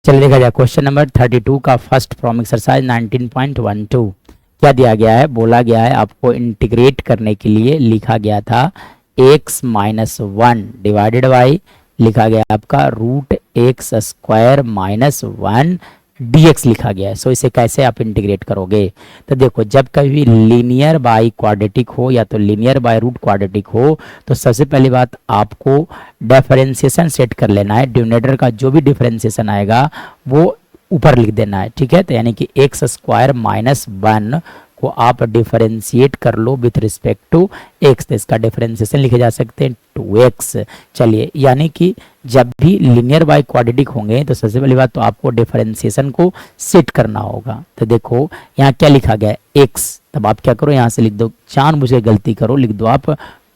चलिए देखा जाए क्वेश्चन नंबर 32 का फर्स्ट प्रॉब्लम एक्सरसाइज 19.12। क्या दिया गया है, बोला गया है आपको इंटीग्रेट करने के लिए लिखा गया था x minus one divided by लिखा गया आपका root x square minus one dx लिखा गया है। सो इसे कैसे आप इंटीग्रेट करोगे, तो देखो जब कभी लीनियर बाई क्वाड्रेटिक हो या तो लीनियर बाई रूट क्वाड्रेटिक हो तो सबसे पहली बात आपको डिफरेंशिएशन सेट कर लेना है। डिनोमिनेटर का जो भी डिफरेंशिएशन आएगा वो ऊपर लिख देना है, ठीक है। तो यानी कि एक्स स्क्वायर माइनस वन को आप डिफरेंशिएट कर लो विथ रिस्पेक्ट टू एक्स, तो इसका डिफरेंशिएशन लिखे जा सकते हैं 2x। चलिए यानी कि जब भी लिनियर बाई क्वाड्रेटिक होंगे तो सबसे पहली बात तो आपको डिफरेंशिएशन को सेट करना होगा। तो देखो यहाँ क्या लिखा गया है x, तब आप क्या करो यहाँ से लिख दो, जानबूझ के गलती करो, लिख दो आप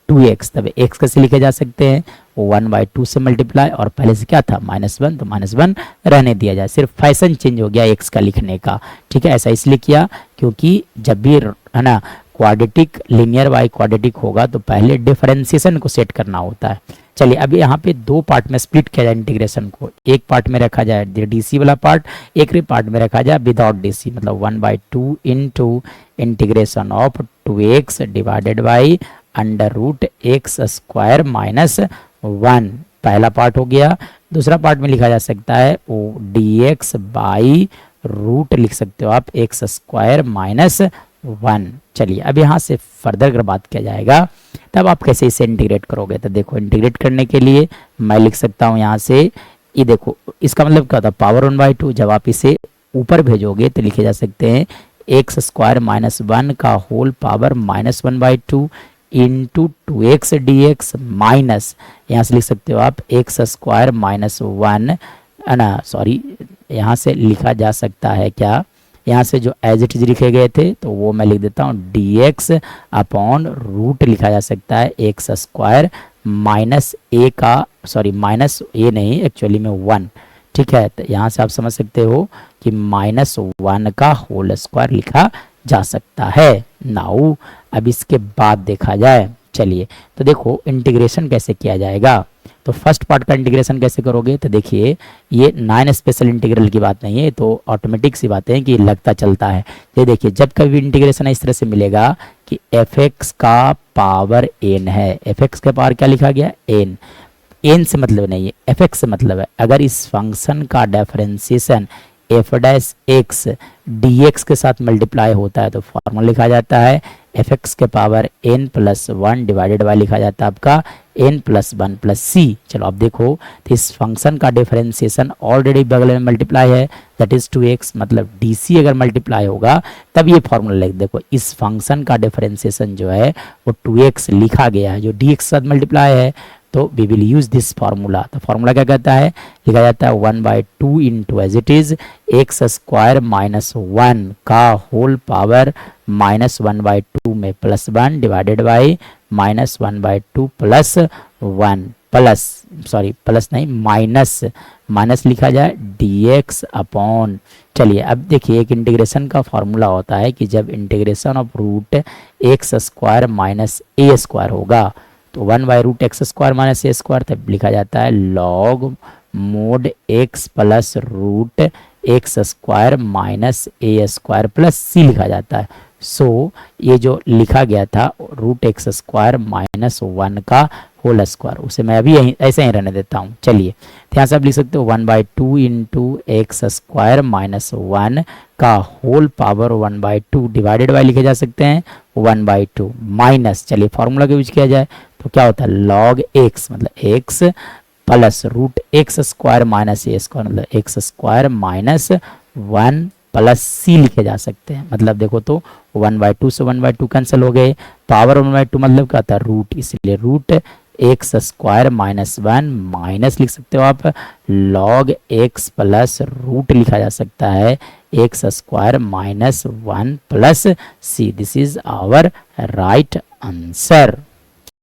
2x। तब x कैसे लिखे जा सकते हैं, 1/2 से मल्टीप्लाई, और पहले से क्या था -1, तो -1 रहने दिया जाए, सिर्फ फैशन चेंज हो गया x का लिखने का, ठीक है। ऐसा इसलिए किया क्योंकि जब भी है ना क्वाड्रेटिक लिनियर बाई क्वाड्रेटिक होगा तो पहले डिफरेंशिएशन को सेट करना होता है। चलिए अभी यहाँ पे दो पार्ट में स्प्लिट किया जाए इंटीग्रेशन को, एक पार्ट में रखा जाए डीसी वाला पार्ट, एक पार्ट में रखा जाए विदाउट डीसी, मतलब 1/2 into integration of 2x divided by under root x square minus one, पहला पार्ट हो गया। दूसरा पार्ट में लिखा जा सकता है ओ डी एक्स बाई रूट लिख सकते हो आप एक्स स्क्वायर माइनस वन। चलिए अब यहाँ से फर्दर अगर बात किया जाएगा तब आप कैसे इसे इंटीग्रेट करोगे, तो देखो इंटीग्रेट करने के लिए मैं लिख सकता हूँ यहाँ से, ये देखो इसका मतलब क्या होता है पावर 1/2, जब आप इसे ऊपर भेजोगे तो लिखे जा सकते हैं एक्स स्क्वायर माइनस वन का whole power -1/2 into 2x dx minus यहाँ से लिख सकते हो आप एक्स स्क्वायर माइनस वन, है ना, सॉरी यहाँ से लिखा जा सकता है क्या, यहाँ से जो एज इट इज लिखे गए थे तो वो मैं लिख देता हूँ dx अपॉन रूट लिखा जा सकता है एक्स स्क्वायर माइनस ए का, सॉरी माइनस ए नहीं एक्चुअली में वन, ठीक है। तो यहाँ से आप समझ सकते हो कि -1 का होल स्क्वायर लिखा जा सकता है। नाउ अब इसके बाद देखा जाए, चलिए तो देखो इंटीग्रेशन कैसे किया जाएगा, तो फर्स्ट पार्ट का इंटीग्रेशन कैसे करोगे, तो देखिए ये 9 स्पेशल इंटीग्रल की बात नहीं है, तो ऑटोमेटिक सी बातें हैं कि लगता चलता है। ये देखिए जब कभी इंटीग्रेशन इस तरह से मिलेगा कि fx का पावर n है, fx का पावर क्या लिखा गया n से मतलब नहीं है fx से मतलब है, अगर इस फंक्शन का differentiation f dash x dx के साथ मल्टीप्लाई होता है तो फॉर्मूला लिखा जाता है fx के power n plus one divided by लिखा जाता है आपका n प्लस वन प्लस सी। चलो अब देखो तो इस फंक्शन का डिफरेंशिएशन ऑलरेडी बगल में मल्टीप्लाई है दैट इज 2x, मतलब dc अगर मल्टीप्लाई होगा तब ये फॉर्मूला लिख, देखो इस फंक्शन का डिफरेंशिएशन जो है वो 2x लिखा गया है जो dx के साथ मल्टीप्लाई है, तो we will use this formula. तो फार्मूला क्या कहता है, लिखा जाता है 1/2 into as it is x square minus one का होल पावर -1/2 में plus one divided by -1/2 plus one plus, sorry plus नहीं माइनस लिखा जाए dx अपॉन। चलिए अब देखिए एक इंटीग्रेशन का फॉर्मूला होता है कि जब integration of root x square minus a square होगा तो 1/रूट x square minus a square, तब लिखा जाता है log mod x plus root x square minus a square plus c लिखा जाता है। सो ये जो लिखा गया था root x square minus one का होल स्क्वायर उसे मैं अभी यहीं ऐसे ही रहने देता हूँ। चलिए तो यहाँ से आप लिख सकते हो 1/2 into x square minus one का होल पावर 1/2 डिवाइडेड बाय लिखे जा सकते हैं 1/2 माइनस, चलिए फॉर्मूला का यूज किया जाए तो क्या होता है लॉग एक्स, मतलब x plus root x square minus a square, मतलब x square minus one plus c लिखे जा सकते हैं। मतलब देखो तो 1/2 से 1/2 कैंसिल हो गए, पावर 1/2 मतलब क्या होता है रूट, इसलिए root x square minus one minus लिख सकते हो आप लॉग एक्स प्लस रूट लिखा जा सकता है x square minus one plus C. This is our right answer.